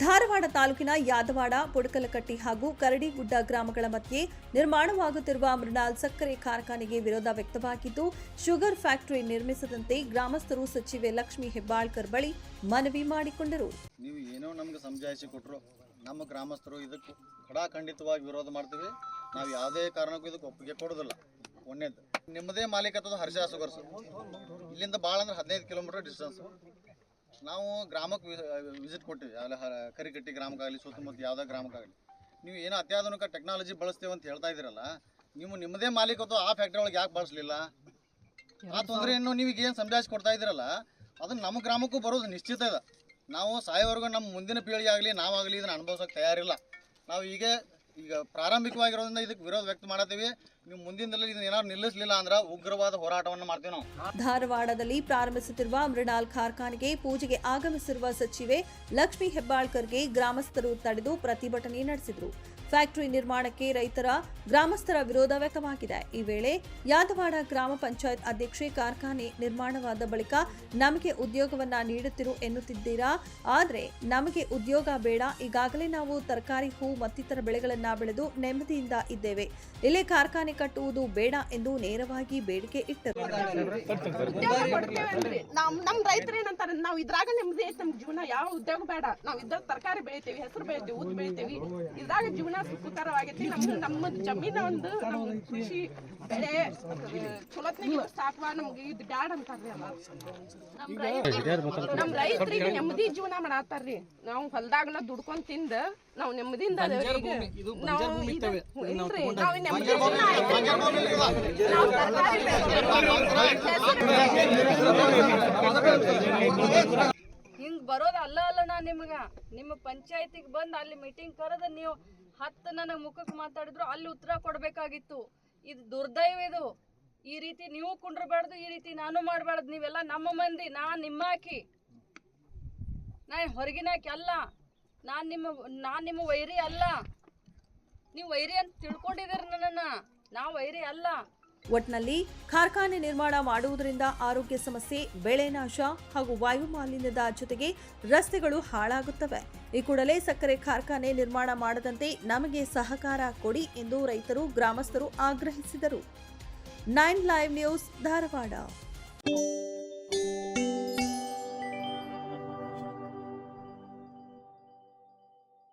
ಧಾರವಾಡ ತಾಲೂಕಿನ ಯಾದವಾಡ, ಪುಡಕಲಕಟ್ಟಿ ಹಾಗೂ ಕರಡಿಗುಡ್ಡ ಗ್ರಾಮಗಳ ಮಧ್ಯೆ ನಿರ್ಮಾಣವಾಗುತ್ತಿರುವ ಮೃಣಾಲ್ ಸಕ್ಕರೆ ಕಾರ್ಖಾನೆಗೆ ವಿರೋಧ ವ್ಯಕ್ತವಾಗಿದ್ದು, ಶುಗರ್ ಫ್ಯಾಕ್ಟರಿ ನಿರ್ಮಿಸದಂತೆ ಗ್ರಾಮಸ್ಥರು ಸಚಿವೆ ಲಕ್ಷ್ಮೀ ಹೆಬ್ಬಾಳ್ಕರ್ ಬಳಿ ಮನವಿ ಮಾಡಿಕೊಂಡರು. ನೀವು ಏನೋ ನಮಗೆ ಸಮಜಾಯಿಸಿ ಕೊಟ್ಟರು, ನಮ್ಮ ಗ್ರಾಮಸ್ಥರು ಇದಕ್ಕೆ ಖಡಾಖಂಡಿತವಾಗಿ ವಿರೋಧ ಮಾಡ್ತೀವಿ. ನಾವು ಯಾವುದೇ ಕಾರಣಕ್ಕೂ ಇದಕ್ಕೆ ಒಪ್ಪಿಗೆ ಕೊಡೋದಿಲ್ಲ. ಒಂದೇದು ನಿಮ್ಮದೇ ಮಾಲೀಕತ್ವದ ಹರ್ಷ ಸುಗರ್ಸ್, ಇಲ್ಲಿಂದ ಭಾಳ ಅಂದ್ರೆ 15 ಕಿಲೋಮೀಟರ್ ಡಿಸ್ಟೆನ್ಸ್. ನಾವು ಗ್ರಾಮಕ್ಕೆ ವಿಸಿಟ್ ಕೊಟ್ಟಿವಿ, ಅಲ್ಲಿ ಕರಿಕಟ್ಟಿ ಗ್ರಾಮಕ್ಕಾಗಲಿ ಸುತ್ತಮುತ್ತ ಯಾವುದೇ ಗ್ರಾಮಕ್ಕಾಗಲಿ. ನೀವು ಏನೋ ಅತ್ಯಾಧುನಿಕ ಟೆಕ್ನಾಲಜಿ ಬಳಸ್ತೇವೆ ಅಂತ ಹೇಳ್ತಾ ಇದ್ದೀರಲ್ಲ, ನೀವು ನಿಮ್ಮದೇ ಮಾಲೀಕತ್ವ ಆ ಫ್ಯಾಕ್ಟ್ರಿ ಒಳಗೆ ಯಾಕೆ ಬಳಸಲಿಲ್ಲ? ಆ ತೊಂದರೆಯನ್ನು ನೀವೀಗ ಏನು ಸಮಜಾಯಿಸಿ ಕೊಡ್ತಾ ಇದ್ದೀರಲ್ಲ, ಅದನ್ನು ನಮ್ಮ ಗ್ರಾಮಕ್ಕೂ ಬರೋದು ನಿಶ್ಚಿತ ಇದೆ. ನಾವು ಸಾಯೋವರೆಗೂ ನಮ್ಮ ಮುಂದಿನ ಪೀಳಿಗೆ ಆಗಲಿ ನಾವಾಗಲಿ ಇದನ್ನು ಅನುಭವಿಸೋಕೆ ತಯಾರಿಲ್ಲ. ನಾವು ಈಗ ಪ್ರಾರಂಭಿಕವಾಗಿರೋದ್ರಿಂದ ಇದಕ್ಕೆ ವಿರೋಧ ವ್ಯಕ್ತ ಮಾಡತ್ತೀವಿ. ನೀವು ಮುಂದಿನದಲ್ಲಿ ಇದನ್ನ ಏನಾದ್ರು ನಿಲ್ಲಿಸಲಿಲ್ಲ ಅಂದ್ರೆ ಉಗ್ರವಾದ ಹೋರಾಟವನ್ನು ಮಾಡ್ತೀವಿ ನಾವು. ಧಾರವಾಡದಲ್ಲಿ ಪ್ರಾರಂಭಿಸುತ್ತಿರುವ ಮೃಣಾಲ್ ಕಾರ್ಖಾನೆಗೆ ಪೂಜೆಗೆ ಆಗಮಿಸಿರುವ ಸಚಿವೆ ಲಕ್ಷ್ಮೀ ಹೆಬ್ಬಾಳ್ಕರ್ಗೆ ಗ್ರಾಮಸ್ಥರು ತಡೆದು ಪ್ರತಿಭಟನೆ ನಡೆಸಿದರು. ಫ್ಯಾಕ್ಟರಿ ನಿರ್ಮಾಣಕ್ಕೆ ಗ್ರಾಮಸ್ಥರ ವಿರೋಧ ವ್ಯಕ್ತವಾಗಿದೆ. ಈ ವೇಳೆ ಯಾದವಾಡ ಗ್ರಾಮ ಪಂಚಾಯತ್ ಅಧ್ಯಕ್ಷೆ, ಕಾರ್ಖಾನೆ ನಿರ್ಮಾಣವಾದ ಬಳಿಕ ನಮಗೆ ಉದ್ಯೋಗವನ್ನ ನೀಡುತ್ತಿರು ಎನ್ನುತ್ತಿದ್ದೀರಾ, ಆದರೆ ನಮಗೆ ಉದ್ಯೋಗ ಬೇಡ. ಈಗಾಗಲೇ ನಾವು ತರಕಾರಿ, ಹೂ ಮತ್ತಿತರ ಬೆಳೆಗಳನ್ನ ಬೆಳೆದು ನೆಮ್ಮದಿಯಿಂದ ಇದ್ದೇವೆ. ಇಲ್ಲೇ ಕಾರ್ಖಾನೆ ಕಟ್ಟುವುದು ಬೇಡ ಎಂದು ನೇರವಾಗಿ ಬೇಡಿಕೆ ಇಟ್ಟರು. ನಮ್ಮ ರೈತರು ಏನಂತಾರೆ, ನಾವು ಇದ್ರಾಗ ನೆಮ್ಮದಿ ಐತೆ, ನಮ್ಗೆ ಜೀವನ ಯಾವ ಉದ್ಯೋಗ ಬೇಡ. ನಾವು ಇದ್ರಾಗ ತರಕಾರಿ ಬೆಳಿತೀವಿ, ಹೆಸರು ಬೆಳಿತೀವಿ, ಉದ್ದು ಬೆಳಿತೀವಿ, ಇದ್ರಾಗ ಜೀವನ ಸುಖಕರವಾಗೈತಿ. ನಮ್ಮ ಜಮೀನ ಒಂದು ನಮ್ ಕೃಷಿ ಬೆಳೆ ಚಲೋತ್ನಾಗ ಸಾಕುವ, ನಮ್ಗೆ ಇದು ಬ್ಯಾಡ ಅಂತಾರ್ರಿ. ಅಲ್ಲ ನಮ್ ರೈತರಿಗೆ ನೆಮ್ಮದಿ ಜೀವನ ಮಾಡತ್ತಾರ್ರಿ. ನಾವು ಹೊಲ್ದಾಗನ ದುಡ್ಕೊಂಡ್ ತಿಂದ ನಾವು ನೆಮ್ಮದಿಯಿಂದ ಹಿಂಗ್ ಬರೋದ ಅಲ್ಲ ನಿಮ್ಮ ಪಂಚಾಯತಿಗೆ ಬಂದು ಅಲ್ಲಿ ಮೀಟಿಂಗ್ ಕರೆದ ನೀವು 10 ನನಗೆ ಮುಖಕ್ಕೆ ಮಾತಾಡಿದ್ರು ಅಲ್ಲಿ ಉತ್ತರ ಕೊಡ್ಬೇಕಾಗಿತ್ತು. ಇದು ದುರ್ದೈವ. ಇದು ಈ ರೀತಿ ನೀವು ಕುಂಡ್ರಬಾರ್ದು, ಈ ರೀತಿ ನಾನು ಮಾಡಬಾರ್ದು. ನೀವೆಲ್ಲ ನಮ್ಮ ಮಂದಿ, ನಾನ್ ನಿಮ್ಮಾಕಿ, ನಾ ಹೊರಗಿನಾಕಿ ಅಲ್ಲ. ನಾನ್ ನಿಮ್ಮ ವೈರಿ ಅಲ್ಲ. ನೀವು ವೈರಿ ಅಂತ ತಿಳ್ಕೊಂಡಿದ್ದೀರ ನನ್ನನ್ನ. ನಾ ವೈರಿ ಅಲ್ಲ. ಒಟ್ನಲ್ಲಿ ಕಾರ್ಖಾನೆ ನಿರ್ಮಾಣ ಮಾಡುವುದರಿಂದ ಆರೋಗ್ಯ ಸಮಸ್ಯೆ, ಬೆಳೆ ನಾಶ ಹಾಗೂ ವಾಯು ಮಾಲಿನ್ಯದ ಜೊತೆಗೆ ರಸ್ತೆಗಳು ಹಾಳಾಗುತ್ತವೆ. ಈ ಕೂಡಲೇ ಸಕ್ಕರೆ ಕಾರ್ಖಾನೆ ನಿರ್ಮಾಣ ಮಾಡದಂತೆ ನಮಗೆ ಸಹಕಾರ ಕೊಡಿ ಎಂದು ರೈತರು, ಗ್ರಾಮಸ್ಥರು ಆಗ್ರಹಿಸಿದರು. 9 ಲೈವ್ ನ್ಯೂಸ್, ಧಾರವಾಡ.